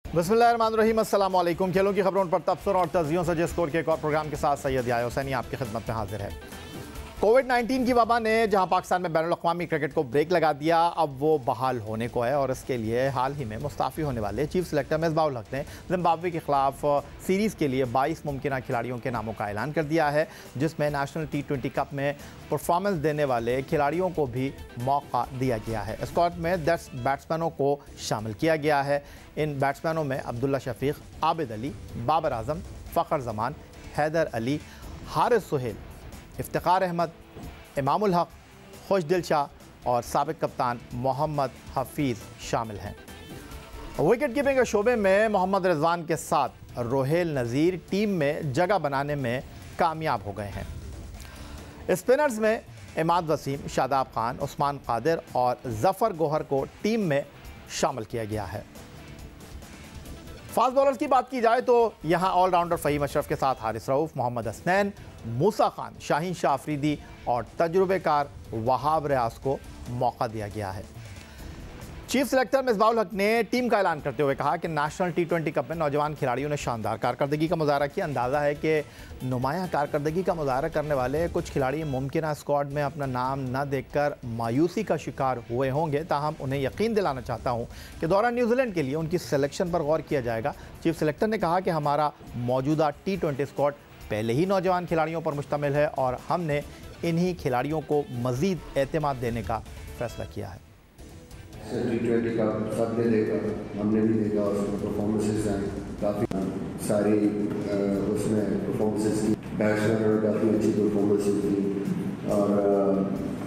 बिस्मिल्लाहिर्रहमानिर्रहीम, अस्सलाम वालेकुम। खेलों की खबरों पर तबसर और तजियों से जिस स्कोर के एक और प्रोग्राम के साथ सैयद याया हुसैनी आपकी खिदमत में हाजिर है। कोविड-19 की वबा ने जहां पाकिस्तान में बैनुल अक़वामी क्रिकेट को ब्रेक लगा दिया, अब वो बहाल होने को है और इसके लिए हाल ही में मुस्ताफ़ी होने वाले चीफ सेलेक्टर मिसबाहुल हक ने जिम्बाब्वे के खिलाफ सीरीज़ के लिए 22 मुमकिन खिलाड़ियों के नामों का ऐलान कर दिया है, जिसमें नेशनल T20 कप में परफॉर्मेंस देने वाले खिलाड़ियों को भी मौका दिया गया है। स्क्वाड में 10 बैट्समैनों को शामिल किया गया है। इन बैट्समैनों में अब्दुल्ला शफीक, आबिद अली, बाबर आजम, फ़खर जमान, हैदर अली, हारिस सुहेल, इफ्तिखार अहमद, इमामुल हक, खुशदिल शाह और साबिक कप्तान मोहम्मद हफीज़ शामिल हैं। विकेट कीपिंग के शोबे में मोहम्मद रिजवान के साथ रोहेल नज़ीर टीम में जगह बनाने में कामयाब हो गए हैं। स्पिनर्स में इमाद वसीम, शादाब खान, उस्मान कादिर और जफ़र गोहर को टीम में शामिल किया गया है। फास्ट बॉलर्स की बात की जाए तो यहाँ ऑलराउंडर फ़हीम अशरफ के साथ हारिस रऊफ़, मोहम्मद हसनैन, मूसा खान, शाहीन शाह अफरीदी और तजुर्बेकार वहाब रियाज को मौका दिया गया है। चीफ सेलेक्टर मिसबाहुल हक ने टीम का ऐलान करते हुए कहा कि नेशनल T20 कप में नौजवान खिलाड़ियों ने शानदार कारकर्दगी का मुजाहरा किया। अंदाज़ा है कि नुमायाँ कारकर्दगी का मुजाहरा करने वाले कुछ खिलाड़ी मुमकिन स्क्वाड में अपना नाम न देखकर मायूसी का शिकार हुए होंगे, ताहम उन्हें यकीन दिलाना चाहता हूँ कि दौरान न्यूजीलैंड के लिए उनकी सिलेक्शन पर गौर किया जाएगा। चीफ सेलेक्टर ने कहा कि हमारा मौजूदा T20 स्क्वाड पहले ही नौजवान खिलाड़ियों पर मुश्तमिल है और हमने इन्हीं खिलाड़ियों को मज़ीद एतमाद देने का फैसला किया है। T20 का सब ने देखा, हमने भी देखा और उसमें परफॉर्मेंसेस हैं काफ़ी सारी, उसमें परफॉर्मेंसेस की बैट्समैन और काफ़ी अच्छी परफॉर्मेंसेस थी और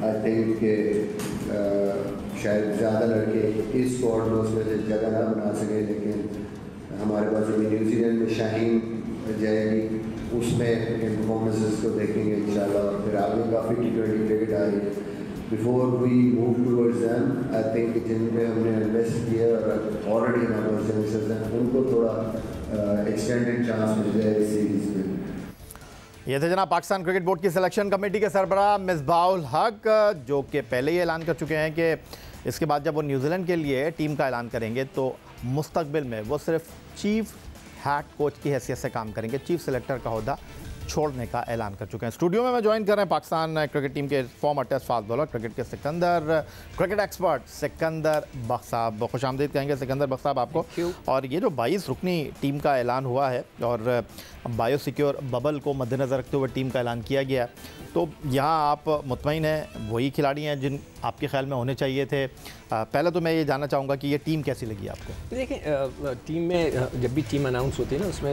आई थिंक कि शायद ज़्यादा लड़के इस स्क्वाड में उसमें से जगह ना बना सके, लेकिन हमारे पास अभी न्यूजीलैंड में शाहीन जाएगी, उसमें इन परफॉर्मेंसेस को देखेंगे इंशाल्लाह। फिर आगे काफ़ी T20 क्रिकेट आ रही है। Before we move towards them, I think जिनमें हमने इन्वेस्ट किया और ऑलरेडी हमारे पास यंगस्टर्स हैं, उनको थोड़ा एक्सटेंडेड चांस मिल जाए इस सीरीज़ में। ये थे जनाब पाकिस्तान क्रिकेट बोर्ड की सिलेक्शन कमेटी के सरबराह मिसबाहुल हक, जो कि पहले ही ऐलान कर चुके हैं कि इसके बाद जब वो न्यूजीलैंड के लिए टीम का ऐलान करेंगे तो मुस्तकबिल में वो सिर्फ चीफ हेड कोच की हैसियत से काम करेंगे। चीफ सेलेक्टर का ओहदा छोड़ने का ऐलान कर चुके हैं। स्टूडियो में मैं ज्वाइन कर रहे हैं पाकिस्तान क्रिकेट टीम के former test fast bowler, cricket के सिकंदर, क्रिकेट एक्सपर्ट सिकंदर बख्श साहब। खुश आमदीद कहेंगे सिकंदर बख्श साहब आपको। और ये जो 22 रुकनी टीम का ऐलान हुआ है और बायोसिक्योर बबल को मद्देनज़र रखते हुए टीम का ऐलान किया गया, तो यहाँ आप मुतमईन हैं वही खिलाड़ी हैं जिन आपके ख्याल में होने चाहिए थे? पहले तो मैं ये जानना चाहूँगा कि ये टीम कैसी लगी आपको? देखिए, टीम में जब भी टीम अनाउंस होती है ना, उसमें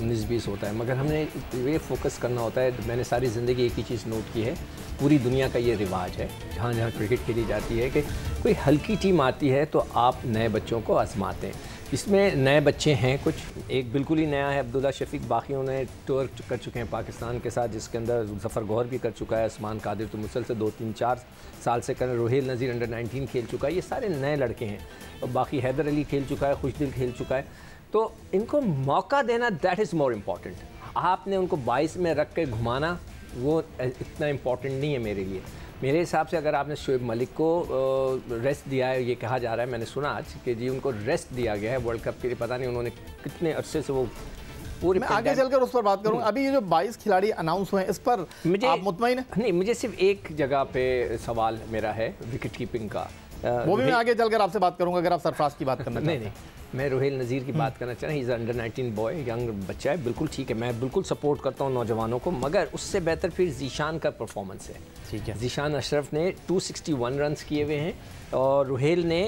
19-20 होता है, मगर हमने ये फोकस करना होता है। मैंने सारी ज़िंदगी एक ही चीज़ नोट की है, पूरी दुनिया का ये रिवाज है जहाँ जहाँ क्रिकेट खेली जाती है कि कोई हल्की टीम आती है तो आप नए बच्चों को आजमाते हैं। इसमें नए बच्चे हैं कुछ, एक बिल्कुल ही नया है अब्दुल्ला शफीक, बाकी उन्हें टूर कर चुके हैं पाकिस्तान के साथ, जिसके अंदर जफ़र गौहर भी कर चुका है, उस्मान कादिर तो मुसलसल 2-3-4 साल से कर, रोहेल नज़ीर अंडर 19 खेल चुका है। ये सारे नए लड़के हैं और बाकी हैदर अली खेल चुका है, खुशदिल खेल चुका है। तो इनको मौका देना, दैट इज़ मोर इम्पॉर्टेंट। आपने उनको 22 में रख के घुमाना वो इतना इम्पॉर्टेंट नहीं है मेरे लिए। मेरे हिसाब से अगर आपने शोएब मलिक को रेस्ट दिया है, ये कहा जा रहा है, मैंने सुना आज कि जी उनको रेस्ट दिया गया है वर्ल्ड कप के लिए, पता नहीं उन्होंने कितने अरसे से वो पूरे। मैं आगे चलकर उस पर बात करूँगा। अभी ये जो 22 खिलाड़ी अनाउंस हुए हैं, इस पर मुझे आप मुतमईन हैं? नहीं, मुझे सिर्फ एक जगह पे सवाल मेरा है, विकेट कीपिंग का। वो भी मैं आगे चलकर आपसे बात करूँगा अगर आप सरफराज की बात करना चाहते हैं। मैं रोहेल नज़ीर की बात करना चाह रहा हूँ। इज़ अंडर 19 बॉय, यंग बच्चा है, बिल्कुल ठीक है, मैं बिल्कुल सपोर्ट करता हूँ नौजवानों को, मगर उससे बेहतर फिर जीशान का परफॉर्मेंस है। ठीक है, जीशान अशरफ ने 261 रन्स किए हुए हैं और रोहेल ने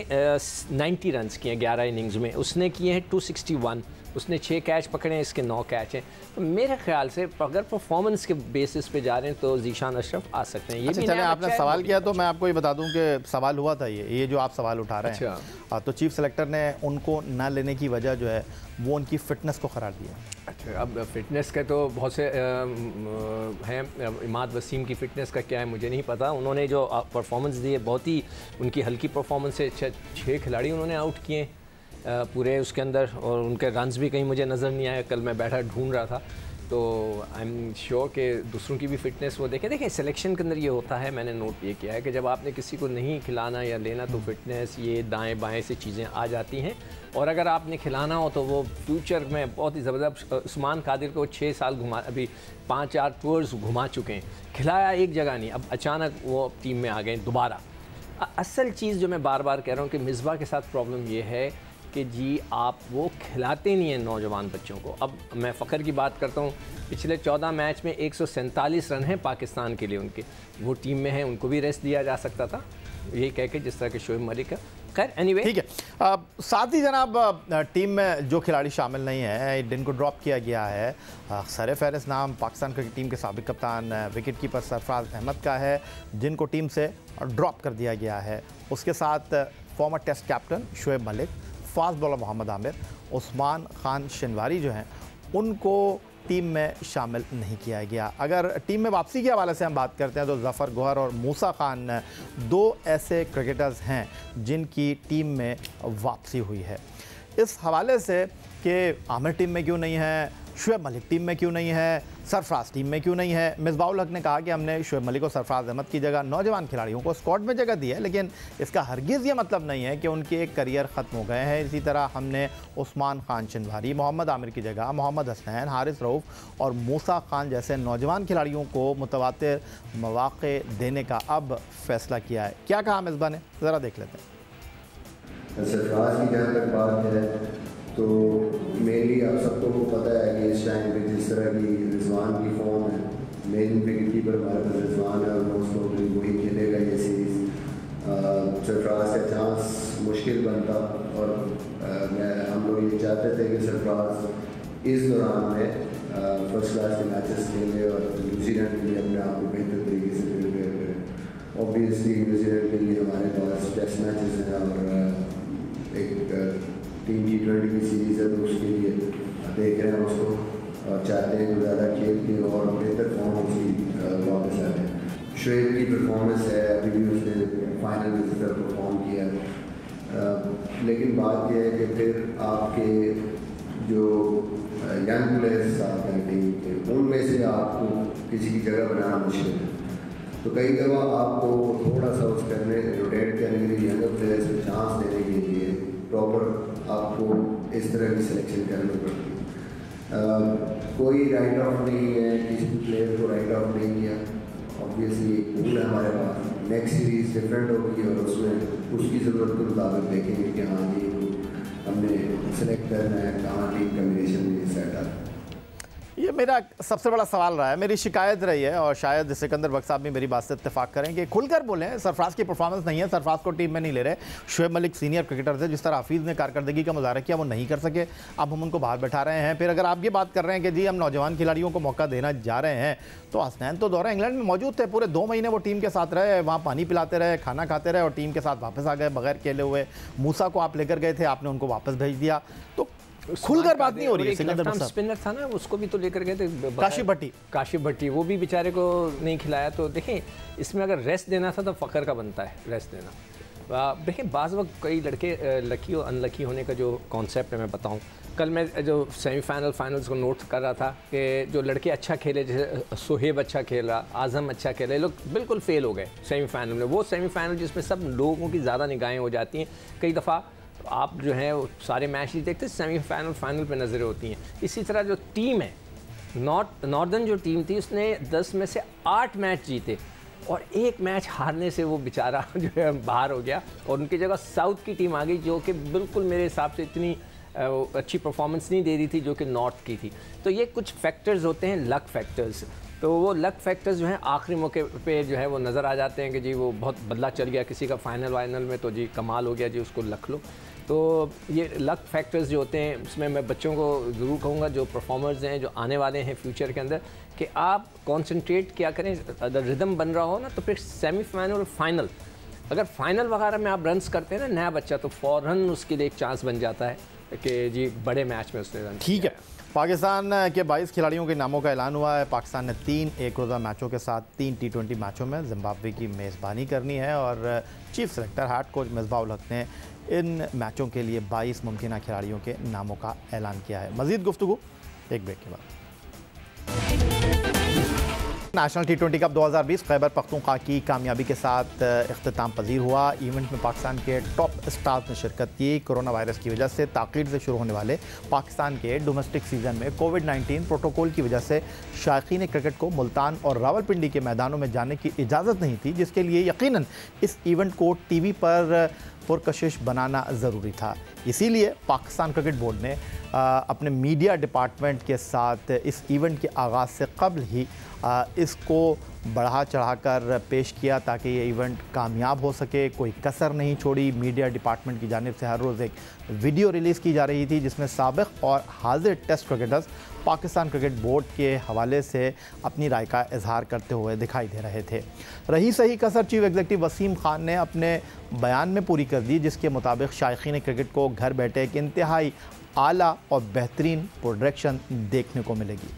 90 रन्स किए हैं 11 इनिंग्स में, उसने किए हैं 261, उसने 6 कैच पकड़े हैं, इसके 9 कैच हैं। तो मेरे ख्याल से अगर परफॉर्मेंस के बेसिस पे जा रहे हैं तो जीशान अशरफ आ सकते हैं। ये अच्छा, चलें, आपने सवाल किया तो मैं आपको ये बता दूं कि सवाल हुआ था ये जो आप सवाल उठा रहे हैं, तो चीफ सेलेक्टर ने उनको ना लेने की वजह जो है वो उनकी फ़िटनेस को करार दिया। अच्छा, अब फ़िटनेस के तो बहुत से हैं, इमाद वसीम की फ़िटनेस का क्या है मुझे नहीं पता। उन्होंने जो परफॉर्मेंस दी है बहुत ही उनकी हल्की परफॉर्मेंस है, 6 खिलाड़ी उन्होंने आउट किए पूरे उसके अंदर, और उनके रन्स भी कहीं मुझे नज़र नहीं आया, कल मैं बैठा ढूंढ रहा था। तो आई एम श्योर कि दूसरों की भी फिटनेस वो देखें। देखिए सिलेक्शन के अंदर ये होता है, मैंने नोट ये किया है कि जब आपने किसी को नहीं खिलाना या लेना तो फिटनेस ये दाएं बाएं से चीज़ें आ जाती हैं, और अगर आपने खिलाना हो तो वो फ्यूचर में बहुत ही ज़बरदस्त। उस्मान कादिर को 6 साल घुमा, अभी 5-4 टूर्स घुमा चुके हैं, खिलाया एक जगह नहीं, अब अचानक वो टीम में आ गए दोबारा। असल चीज़ जो मैं बार बार कह रहा हूँ कि मिसबा के साथ प्रॉब्लम ये है कि जी आप वो खिलाते नहीं हैं नौजवान बच्चों को। अब मैं फ़खर की बात करता हूँ, पिछले 14 मैच में 147 रन हैं पाकिस्तान के लिए उनके, वो टीम में हैं, उनको भी रेस्ट दिया जा सकता था, यही कह के जिस तरह के शोएब मलिक का। खैर एनीवे ठीक है। साथ ही जनाब टीम में जो खिलाड़ी शामिल नहीं है जिनको ड्रॉप किया गया है, सर फहरिस्त नाम पाकिस्तान क्रिकेट टीम के साबिक कप्तान विकेट कीपर सरफराज अहमद का है, जिनको टीम से ड्रॉप कर दिया गया है। उसके साथ former test captain Shoaib Malik, fast bowler Mohammad Amir, Usman Khan Shinwari जो हैं उनको टीम में शामिल नहीं किया गया। अगर टीम में वापसी के हवाले से हम बात करते हैं तो ज़फ़र गोहर और मूसा खान 2 ऐसे क्रिकेटर्स हैं जिनकी टीम में वापसी हुई है। इस हवाले से कि आमिर टीम में क्यों नहीं है, शोएब मलिक टीम में क्यों नहीं है, सरफराज टीम में क्यों नहीं है, मिसबाहुल हक ने कहा कि हमने शोएब मलिक और सरफराज अहमद की जगह नौजवान खिलाड़ियों को स्क्वाड में जगह दी है, लेकिन इसका हरगिज़ ये मतलब नहीं है कि उनके एक करियर ख़त्म हो गए हैं। इसी तरह हमने उस्मान खान शिनवारी, मोहम्मद आमिर की जगह मोहम्मद हसनैन, हारिस रऊफ़ और मूसा खान जैसे नौजवान खिलाड़ियों को मुतवातिर मौक़े देने का अब फैसला किया है। क्या कहा मिसबा ने, ज़रा देख लेते हैं। सरफराज की जहाँ तक बात है तो मेनली आप सबको को पता है कि इस टाइम पे जिस तरह की रिजवान की फॉर्म है, मेन विकेट कीपर हमारे पास रिजवान है और मोस्ट प्रोबेबली वही खेलेगा ये सीरीज़। सरफराज का चांस मुश्किल बनता और हम लोग ये चाहते थे कि सरफराज इस दौरान में फर्स्ट क्लास के मैचेस खेले और न्यूजीलैंड के लिए अपने आप को बेहतर तरीके से प्रिपेयर करें। ऑब्वियसली न्यूजीलैंड के लिए हमारे पास टेस्ट मैचेस हैं और एक टीम T20 की सीरीज़ है, तो उसके लिए देख रहे हैं उसको और चाहते हैं कि ज़्यादा खेल के और बेहतर फॉर्म उसकी वापस आ जाए। शोएब की परफॉर्मेंस है, अभी भी उसने फाइनल में जिस तरह परफॉर्म किया, लेकिन बात यह है कि फिर आपके जो यंग प्लेयर्स आते हैं टीम के, उनमें से आपको किसी की जगह बनाना मुश्किल है। तो कई दफ़ा आपको थोड़ा सा उस करने रोटेट करने के लिए यंगर प्लेयर्स को चांस देने के लिए प्रॉपर आपको इस तरह की सिलेक्शन करनी पड़ती है। कोई राइट ऑफ नहीं है, किसी प्लेयर को राइट ऑफ नहीं किया। ऑब्वियसली एक पूल है हमारे पास, नेक्स्ट सीरीज़ डिफरेंट होगी और उसमें उसकी ज़रूरत के मुताबिक देखेंगे कि हाँ जी हमने सेलेक्ट करना है, कहाँ टीम कम्बिनेशन में सेट आता है। ये मेरा सबसे बड़ा सवाल रहा है, मेरी शिकायत रही है और शायद सिकंदर बख्श साहब भी मेरी बात से इत्तेफाक करें कि खुलकर बोलें सरफराज की परफॉर्मेंस नहीं है, सरफराज को टीम में नहीं ले रहे। शोएब मलिक सीनियर क्रिकेटर थे, जिस तरह हफीज़ ने कारकर्दगी का मुजाहरा किया वो नहीं कर सके, अब हम उनको बाहर बैठा रहे हैं। फिर अगर आप ये बात कर रहे हैं कि जी हम नौजवान खिलाड़ियों को मौका देना जा रहे हैं, तो हसनैन तो दौरा इंग्लैंड में मौजूद थे, पूरे 2 महीने वो टीम के साथ रहे, वहाँ पानी पिलाते रहे, खाना खाते रहे और टीम के साथ वापस आ गए बगैर खेले हुए। मूसा को आप लेकर गए थे, आपने उनको वापस भेज दिया, तो खुलकर बात नहीं हो रही है। स्पिनर था ना, उसको भी तो लेकर गए थे, काशिफ भट्टी, वो भी बेचारे को नहीं खिलाया। तो देखें इसमें अगर रेस्ट देना था तो फ़खर का बनता है रेस्ट देना। देखें बाज़ वक्त कई लड़के लकी और अनलकी होने का जो कॉन्सेप्ट है मैं बताऊं, कल मैं जो फाइनल्स को नोट कर रहा था कि जो लड़के अच्छा खेले, जैसे सोहेब अच्छा खेला, आज़म अच्छा खेला, लोग बिल्कुल फेल हो गए सेमीफाइनल में। वो सेमीफाइनल जिसमें सब लोगों की ज़्यादा निगाहें हो जाती हैं, कई दफ़ा आप जो है वो सारे मैच नहीं देखते, सेमीफाइनल फाइनल पे नज़रें होती हैं। इसी तरह जो टीम है नॉर्दर्न जो टीम थी उसने 10 में से 8 मैच जीते और 1 मैच हारने से वो बेचारा जो है बाहर हो गया और उनकी जगह साउथ की टीम आ गई जो कि बिल्कुल मेरे हिसाब से इतनी अच्छी परफॉर्मेंस नहीं दे रही थी जो कि नॉर्थ की थी। तो ये कुछ फैक्टर्स होते हैं, लक फैक्टर्स। तो वो लक फैक्टर्स जो हैं आखिरी मौके पे जो है वो नज़र आ जाते हैं कि जी वो बहुत बदला चल गया किसी का फाइनल में, तो जी कमाल हो गया जी, उसको लख लो। तो ये लक फैक्टर्स जो होते हैं उसमें मैं बच्चों को ज़रूर कहूँगा, जो परफॉर्मर्स हैं जो आने वाले हैं फ्यूचर के अंदर, कि आप कॉन्सेंट्रेट क्या करें। अगर रिदम बन रहा हो ना तो फिर सेमीफाइनल और फाइनल, अगर फाइनल वगैरह में आप रन्स करते हैं ना नया बच्चा, तो फ़ौरन उसके लिए एक चांस बन जाता है कि जी बड़े मैच में उसने रन। ठीक है, पाकिस्तान के 22 खिलाड़ियों के नामों का ऐलान हुआ है। पाकिस्तान ने 3 एक रोज़ा मैचों के साथ 3 T20 मैचों में जिम्बाब्वे की मेज़बानी करनी है और chief selector head coach Misbahul हक ने इन मैचों के लिए 22 मुमकिन खिलाड़ियों के नामों का ऐलान किया है। मज़ीद गुफ्तगू एक ब्रेक के बाद। National T20 cup 2020 Khyber Pakhtunkhwa की कामयाबी के साथ इख्तिताम पजीर हुआ। इवेंट में पाकिस्तान के टॉप स्टार्स ने शिरकत की। कोरोना वायरस की वजह से ताख़ीर से शुरू होने वाले पाकिस्तान के डोमेस्टिक सीज़न में कोविड-19 प्रोटोकॉल की वजह से शायकीन क्रिकेट को मुल्तान और रावलपिंडी के मैदानों में जाने की इजाज़त नहीं थी, जिसके लिए यकीनन इस इवेंट को टीवी पर पुरकशिश बनाना ज़रूरी था। इसीलिए पाकिस्तान क्रिकेट बोर्ड ने अपने मीडिया डिपार्टमेंट के साथ इस इवेंट के आगाज़ से कबल ही इसको बढ़ा चढ़ाकर पेश किया ताकि ये इवेंट कामयाब हो सके। कोई कसर नहीं छोड़ी। मीडिया डिपार्टमेंट की जानिब से हर रोज़ एक वीडियो रिलीज़ की जा रही थी जिसमें साबिक़ और हाज़िर test cricketers Pakistan cricket board के हवाले से अपनी राय का इजहार करते हुए दिखाई दे रहे थे। रही सही कसर चीफ एग्जीक्यूटिव वसीम खान ने अपने बयान में पूरी कर दी, जिसके मुताबिक शायकीन क्रिकेट को घर बैठे एक इंतहाई आला और बेहतरीन प्रोडक्शन देखने को मिलेगी।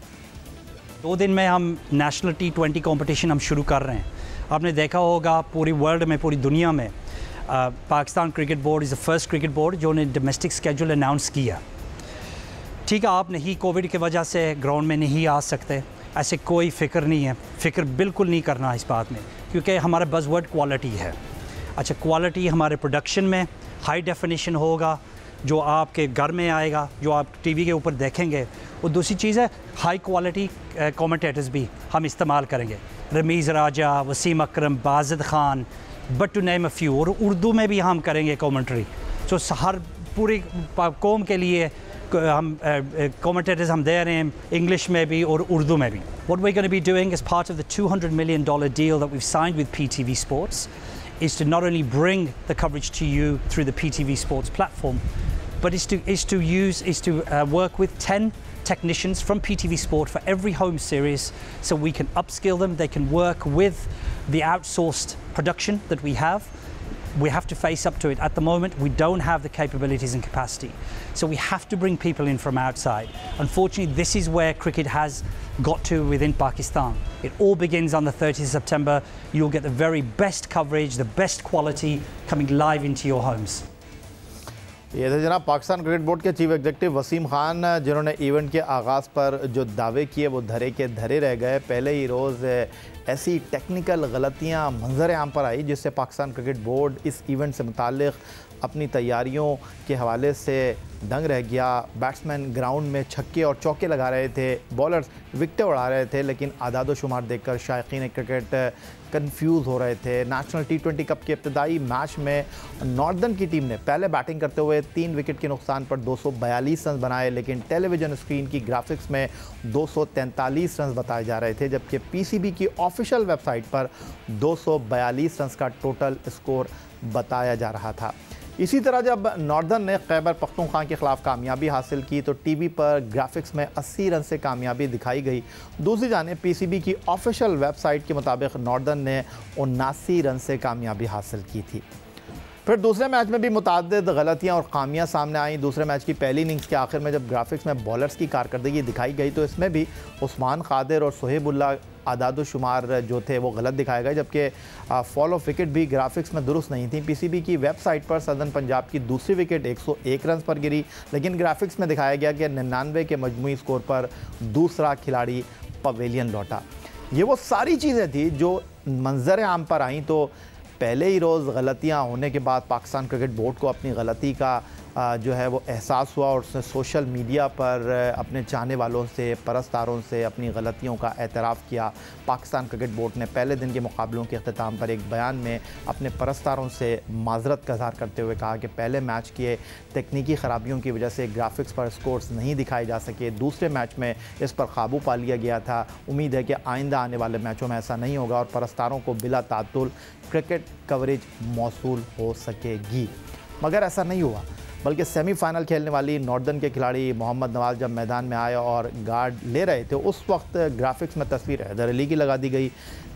2 दिन में हम नेशनल T20 कंपटीशन हम शुरू कर रहे हैं। आपने देखा होगा पूरी वर्ल्ड में, पूरी दुनिया में Pakistan cricket board is the first cricket board जो ने डोमेस्टिक स्केड्यूल अनाउंस किया। ठीक है, आप नहीं कोविड की वजह से ग्राउंड में नहीं आ सकते, ऐसे कोई फ़िक्र नहीं है। फ़िक्र बिल्कुल नहीं करना इस बात में, क्योंकि हमारा बज़वर्ड क्वालिटी है। अच्छा, क्वालिटी हमारे प्रोडक्शन में हाई डेफिनेशन होगा, जो आपके घर में आएगा, जो आप टीवी के ऊपर देखेंगे। और दूसरी चीज़ है हाई क्वालिटी कमेंटेटर्स भी हम इस्तेमाल करेंगे। Rameez Raja, Wasim Akram, Bajid Khan, but to name a few. और उर्दू में भी हम करेंगे कमेंट्री। तो हर पूरी कौम के लिए हम कमेंटेटर्स हम दे रहे हैं, इंग्लिश में भी और उर्दू में भी। What we're going to be doing as part of the $200 million deal that we've signed with PTV Sports is to not only bring the coverage to you through the PTV Sports platform, but is to work with 10 technicians from PTV Sport for every home series, so we can upskill them. They can work with the outsourced production that we have. We have to face up to it. At the moment, we don't have the capabilities and capacity, so we have to bring people in from outside. Unfortunately, this is where cricket has got to within Pakistan. It all begins on the 30th of September. You'll get the very best coverage, the best quality coming live into your homes. ये थे जनाब Pakistan cricket board के chief executive Wasim Khan, जिन्होंने event के आगाज़ पर जो दावे किए वो धरे के धरे रह गए। पहले ही रोज़ ऐसी टेक्निकल गलतियां मंजर आम पर आई जिससे पाकिस्तान क्रिकेट बोर्ड इस इवेंट से मुताल्लिक़ अपनी तैयारियों के हवाले से दंग रह गया। बैट्समैन ग्राउंड में छक्के और चौके लगा रहे थे, बॉलर्स विकटें उड़ा रहे थे, लेकिन आदाद व शुमार देखकर शायकीन क्रिकेट कंफ्यूज हो रहे थे। नेशनल T20 कप के इब्तदाई मैच में नॉर्दर्न की टीम ने पहले बैटिंग करते हुए 3 विकेट के नुकसान पर 242 रन बनाए, लेकिन टेलीविज़न स्क्रीन की ग्राफिक्स में 243 रन बताए जा रहे थे, जबकि PCB की ऑफिशियल वेबसाइट पर 242 रन का टोटल स्कोर बताया जा रहा था। इसी तरह जब नॉर्दर्न ने खैबर पख्तूनख्वा के ख़िलाफ़ कामयाबी हासिल की तो टीवी पर ग्राफिक्स में 80 रन से कामयाबी दिखाई गई। दूसरी जानिब PCB की ऑफिशियल वेबसाइट के मुताबिक नॉर्दर्न ने 79 रन से कामयाबी हासिल की थी। फिर दूसरे मैच में भी मुतअद्दिद गलतियां और खामियां सामने आईं। दूसरे मैच की पहली इनिंग्स के आखिर में जब ग्राफिक्स में बॉलर्स की कारकर्दगी दिखाई गई तो इसमें भी उस्मान कादिर और सुहेबुल्ला आदाद शुमार जो थे वो गलत दिखाए गए, जबकि फॉल ऑफ विकेट भी ग्राफिक्स में दुरुस्त नहीं थी। PCB की वेबसाइट पर सदर्न पंजाब की दूसरी विकेट 101 रन पर गिरी, लेकिन ग्राफिक्स में दिखाया गया कि 99 के मजमूई स्कोर पर दूसरा खिलाड़ी पवेलियन लौटा। ये वो सारी चीज़ें थी जो मंजर आम पर आईं। तो पहले ही रोज़ गलतियां होने के बाद पाकिस्तान क्रिकेट बोर्ड को अपनी गलती का जो है वो एहसास हुआ और उसने सोशल मीडिया पर अपने चाहने वालों से, परस्तारों से अपनी गलतियों का एतराफ़ किया। पाकिस्तान क्रिकेट बोर्ड ने पहले दिन के मुकाबलों के अख्ताम पर एक बयान में अपने परस्तारों से माजरत का इज़हार करते हुए कहा कि पहले मैच के तकनीकी ख़राबियों की वजह से ग्राफिक्स पर स्कोर्स नहीं दिखाए जा सके, दूसरे मैच में इस पर काबू पा लिया गया था। उम्मीद है कि आइंदा आने वाले मैचों में ऐसा नहीं होगा और परस्तारों को बिला तातुल क्रिकेट कवरेज मौसूल हो सकेगी। मगर ऐसा नहीं हुआ, बल्कि सेमीफाइनल खेलने वाली नॉर्दर्न के खिलाड़ी मोहम्मद नवाज़ जब मैदान में आए और गार्ड ले रहे थे उस वक्त ग्राफिक्स में तस्वीर हैदर अली की लगा दी गई।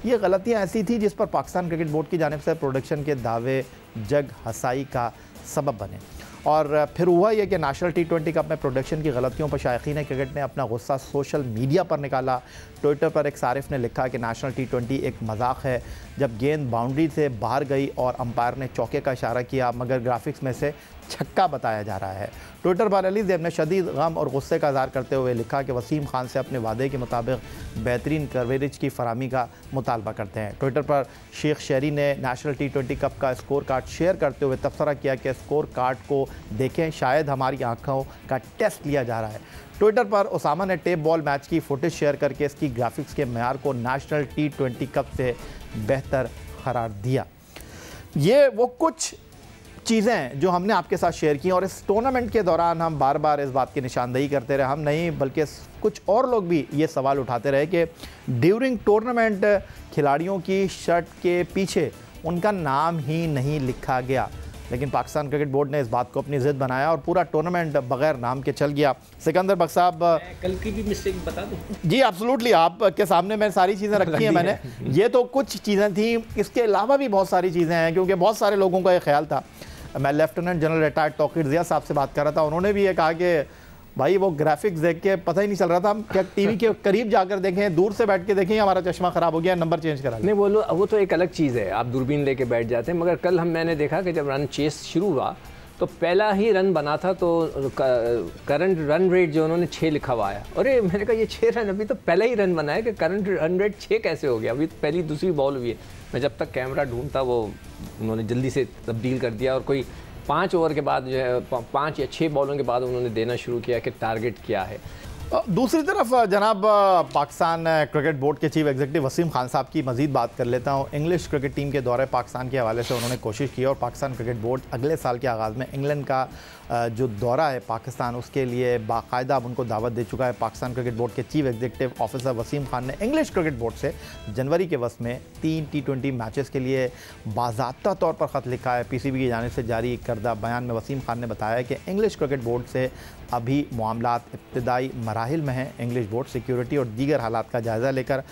ये गलतियां ऐसी थी जिस पर पाकिस्तान क्रिकेट बोर्ड की जानिब से प्रोडक्शन के दावे जग हसाई का सबब बने। और फिर हुआ यह कि नेशनल T20 कप में प्रोडक्शन की गलतियों पर शायकीन क्रिकेट ने अपना गुस्सा सोशल मीडिया पर निकाला। ट्विटर पर एक सारिफ ने लिखा कि नेशनल T20 एक मजाक है। जब गेंद बाउंड्री से बाहर गई और अंपायर ने चौके का इशारा किया मगर ग्राफिक्स में से छक्का बताया जा रहा है। ट्विटर पर अली ज़ैब ने शदीद गम और गुस्से का इज़हार करते हुए लिखा कि वसीम खान से अपने वादे के मुताबिक बेहतरीन कवरेज की फराहमी का मुतालबा करते हैं। ट्विटर पर शेख शहरी ने नेशनल T20 कप का स्कोर कार्ड शेयर करते हुए तबसरा किया कि स्कोर कार्ड को देखें, शायद हमारी आंखों का टेस्ट लिया जा रहा है। ट्विटर पर उसामा ने टेप बॉल मैच की फुटेज शेयर करके इसकी ग्राफिक्स के मेयार को नेशनल T20 कप से बेहतर करार दिया। ये वो कुछ चीज़ें जो हमने आपके साथ शेयर की और इस टूर्नामेंट के दौरान हम बार बार इस बात की निशानदेही करते रहे, हम नहीं बल्कि कुछ और लोग भी ये सवाल उठाते रहे कि ड्यूरिंग टूर्नामेंट खिलाड़ियों की शर्ट के पीछे उनका नाम ही नहीं लिखा गया, लेकिन पाकिस्तान क्रिकेट बोर्ड ने इस बात को अपनी ज़िद बनाया और पूरा टूर्नामेंट बगैर नाम के चल गया। सिकंदर बख्श साहब, कल की भी मिस्टेक बता दूं? जी एब्सोल्युटली, आपके सामने मैं सारी चीज़ें रखी हैं मैंने। ये तो कुछ चीज़ें थी, इसके अलावा भी बहुत सारी चीज़ें हैं, क्योंकि बहुत सारे लोगों का ये ख्याल था। मैं lieutenant general retired Tauqeer Zia sahab से बात कर रहा था, उन्होंने भी ये कहा कि भाई वो ग्राफिक्स देख के पता ही नहीं चल रहा था, हम क्या टीवी के करीब जाकर देखें, दूर से बैठ के देखें, हमारा चश्मा ख़राब हो गया, नंबर चेंज करा नहीं। वो तो एक अलग चीज़ है, आप दूरबीन लेके बैठ जाते हैं। मगर कल मैंने देखा कि जब रन चेस शुरू हुआ तो पहला ही रन बना था तो करंट रन रेट जो उन्होंने 6 लिखा हुआ आया। अरे मैंने कहा ये 6 रन, अभी तो पहला ही रन बना है कि करंट रन रेट 6 कैसे हो गया? अभी तो पहली दूसरी बॉल हुई है। मैं जब तक कैमरा ढूंढता वो उन्होंने जल्दी से तब्दील कर दिया और कोई 5 ओवर के बाद जो है 5 या 6 बॉलों के बाद उन्होंने देना शुरू किया कि टारगेट क्या है। दूसरी तरफ जनाब पाकिस्तान क्रिकेट बोर्ड के चीफ एग्जीक्यूटिव वसीम खान साहब की मज़ीद बात कर लेता हूँ। इंग्लिश क्रिकेट टीम के दौरे पाकिस्तान के हवाले से उन्होंने कोशिश की और पाकिस्तान क्रिकेट बोर्ड अगले साल के आगाज़ में इंग्लैंड का जो दौरा है पाकिस्तान, उसके लिए बाकायदा अब उनको दावत दे चुका है। पाकिस्तान क्रिकेट बोर्ड के chief executive officer Wasim Khan ने इंग्लिश क्रिकेट बोर्ड से जनवरी के वक्त में 3 T20 मैचेस के लिए बाज़ाब्ता तौर पर ख़त लिखा है। PCB की जानिब से जारी करदा बयान में वसीम खान ने बताया कि इंग्लिश क्रिकेट बोर्ड से अभी मामलात इब्तदाई मराहिल में हैं। इंग्लिश बोर्ड सिक्योरिटी और दीगर हालात का जायज़ा लेकर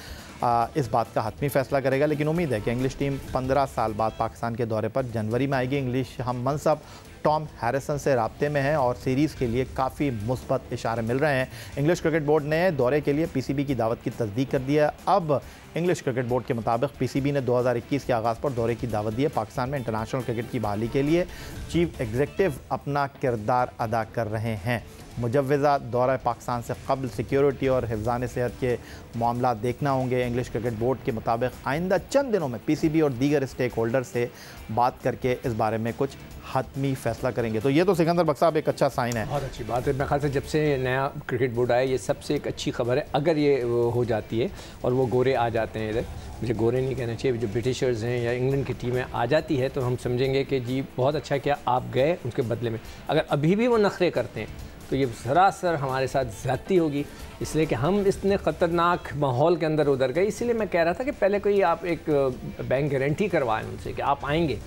इस बात का हतमी फ़ैसला करेगा, लेकिन उम्मीद है कि इंग्लिश टीम 15 साल बाद पाकिस्तान के दौरे पर जनवरी में आएगी। इंग्लिश हम मनसब टॉम हैरिसन से राब्ते में हैं और सीरीज़ के लिए काफ़ी मुस्बत इशारे मिल रहे हैं। इंग्लिश क्रिकेट बोर्ड ने दौरे के लिए PCB की दावत की तस्दीक कर दी है। अब इंग्लिश क्रिकेट बोर्ड के मुताबिक PCB ने 2021 के आगाज़ पर दौरे की दावत दी है। पाकिस्तान में इंटरनेशनल क्रिकेट की बहाली के लिए चीफ एग्जीक्यूटिव अपना किरदार अदा कर रहे हैं। मुजव्वज़ा दौरा पाकिस्तान से कबल सिक्योरिटी और हिफ़्ज़ान सेहत के मामला देखना होंगे। इंग्लिश क्रिकेट बोर्ड के मुताबिक आइंदा चंद दिनों में PCB और दीगर स्टेक होल्डर से बात करके इस बारे में कुछ हतमी फ़ैसला करेंगे। तो ये तो सिकंदर बख्श साहब एक अच्छा साइन है, बहुत अच्छी बात है। मेरे ख्याल से जब से नया क्रिकेट बोर्ड आया ये सबसे एक अच्छी खबर है। अगर ये हो जाती है और वो गोरे आ जाते हैं इधर, मुझे गोरे नहीं कहना चाहिए, जो ब्रिटिशर्स हैं या इंग्लैंड की टीमें आ जाती है तो हम समझेंगे कि जी बहुत अच्छा किया आप गए उनके बदले में। अगर अभी भी वो नखरे करते हैं तो ये सरासर हमारे साथ ज़्यादती होगी, इसलिए कि हम इतने ख़तरनाक माहौल के अंदर उधर गए। इसीलिए मैं कह रहा था कि पहले कोई आप एक बैंक गारंटी करवाएं उनसे कि आप आएंगे,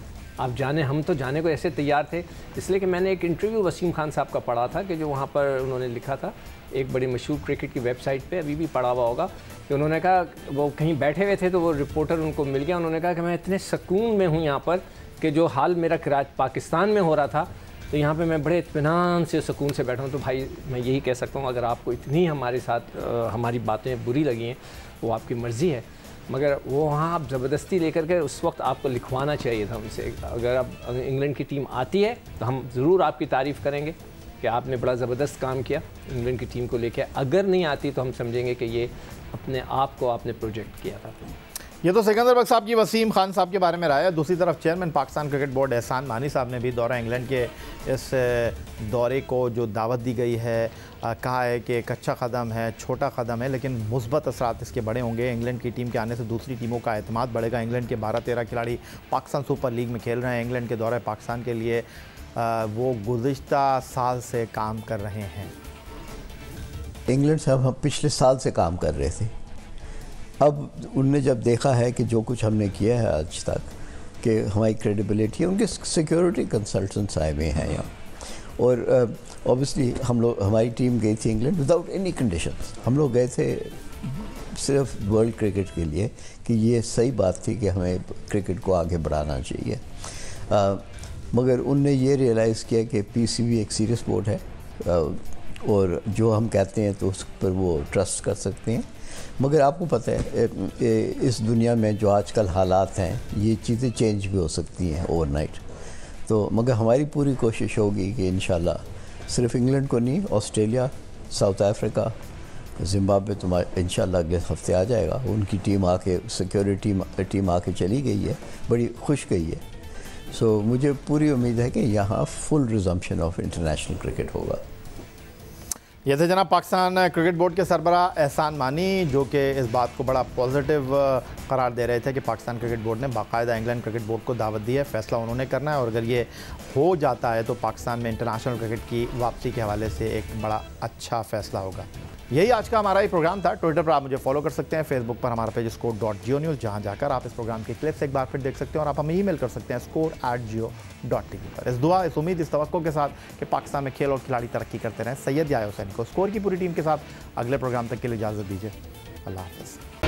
आप जाने। हम तो जाने को ऐसे तैयार थे, इसलिए कि मैंने एक इंटरव्यू वसीम खान साहब का पढ़ा था कि जो वहाँ पर उन्होंने लिखा था एक बड़ी मशहूर क्रिकेट की वेबसाइट पे, अभी भी पढ़ा हुआ होगा, कि उन्होंने कहा वो कहीं बैठे हुए थे तो वो रिपोर्टर उनको मिल गया। उन्होंने कहा कि मैं इतने सुकून में हूँ यहाँ पर कि जो हाल मेरा पाकिस्तान में हो रहा था तो यहाँ पे मैं बड़े इत्मीनान से सुकून से बैठा हूँ। तो भाई मैं यही कह सकता हूँ, अगर आपको इतनी हमारे साथ हमारी बातें बुरी लगी हैं वो आपकी मर्ज़ी है, मगर वो वहाँ आप ज़बरदस्ती लेकर के उस वक्त आपको लिखवाना चाहिए था उनसे। अगर अब इंग्लैंड की टीम आती है तो हम ज़रूर आपकी तारीफ़ करेंगे कि आपने बड़ा ज़बरदस्त काम किया इंग्लैंड की टीम को लेकर। अगर नहीं आती तो हम समझेंगे कि ये अपने आप को आपने प्रोजेक्ट किया था। ये तो सिकंदर बख्श साहब की वसीम खान साहब के बारे में राय है। दूसरी तरफ चेयरमैन पाकिस्तान क्रिकेट बोर्ड एहसान मानी साहब ने भी दौरा इंग्लैंड के इस दौरे को जो दावत दी गई है, कहा है कि एक अच्छा कदम है, छोटा कदम है, लेकिन मुस्बत असरात इसके बड़े होंगे। इंग्लैंड की टीम के आने से दूसरी टीमों का एतमाद बढ़ेगा। इंग्लैंड के 12-13 खिलाड़ी पाकिस्तान सुपर लीग में खेल रहे हैं। इंग्लैंड के दौरे पाकिस्तान के लिए वो गुज़िश्ता साल से काम कर रहे हैं। इंग्लैंड साहब हम पिछले साल से काम कर रहे थे। अब उनने जब देखा है कि जो कुछ हमने किया है आज तक, कि हमारी क्रेडिबिलिटी है, उनके सिक्योरिटी कंसल्टेंट्स आए हुए हैं यहाँ, और ऑब्वियसली हमारी टीम गई थी इंग्लैंड विदाउट एनी कंडीशंस। हम लोग गए थे सिर्फ वर्ल्ड क्रिकेट के लिए कि ये सही बात थी कि हमें क्रिकेट को आगे बढ़ाना चाहिए। मगर उनने ये रियलाइज़ किया कि PCB एक सीरियस बोर्ड है और जो हम कहते हैं तो उस पर वो ट्रस्ट कर सकते हैं। मगर आपको पता है इस दुनिया में जो आजकल हालात हैं, ये चीज़ें चेंज भी हो सकती हैं ओवरनाइट। तो मगर हमारी पूरी कोशिश होगी कि इंशाल्लाह सिर्फ इंग्लैंड को नहीं, ऑस्ट्रेलिया, साउथ अफ्रीका, जिम्बाब्वे तुम्हारा इंशाल्लाह अगले हफ्ते आ जाएगा। उनकी टीम आके, सिक्योरिटी टीम आके चली गई है, बड़ी खुश गई है। सो मुझे पूरी उम्मीद है कि यहाँ full resumption of international cricket होगा। ये थे जनाब पाकिस्तान क्रिकेट बोर्ड के सरबराह एहसान मानी, जो कि इस बात को बड़ा पॉजिटिव करार दे रहे थे कि पाकिस्तान क्रिकेट बोर्ड ने बाकायदा इंग्लैंड क्रिकेट बोर्ड को दावत दी है, फ़ैसला उन्होंने करना है और अगर ये हो जाता है तो पाकिस्तान में इंटरनेशनल क्रिकेट की वापसी के हवाले से एक बड़ा अच्छा फ़ैसला होगा। यही आज का हमारा ही प्रोग्राम था। ट्विटर पर आप मुझे फॉलो कर सकते हैं, फेसबुक पर हमारा पेज score.geo-news, जहां जाकर आप इस प्रोग्राम के क्लिप्स एक बार फिर देख सकते हैं और आप हमें ईमेल कर सकते हैं score@geo.tv पर। इस दुआ, इस उम्मीद, इस तवक्को के साथ कि पाकिस्तान में खेल और खिलाड़ी तरक्की करते रहें, सैयद याया हुसैनी को स्कोर की पूरी टीम के साथ अगले प्रोग्राम तक के लिए इजाज़त दीजिए। अल्लाह हाफ़िज़।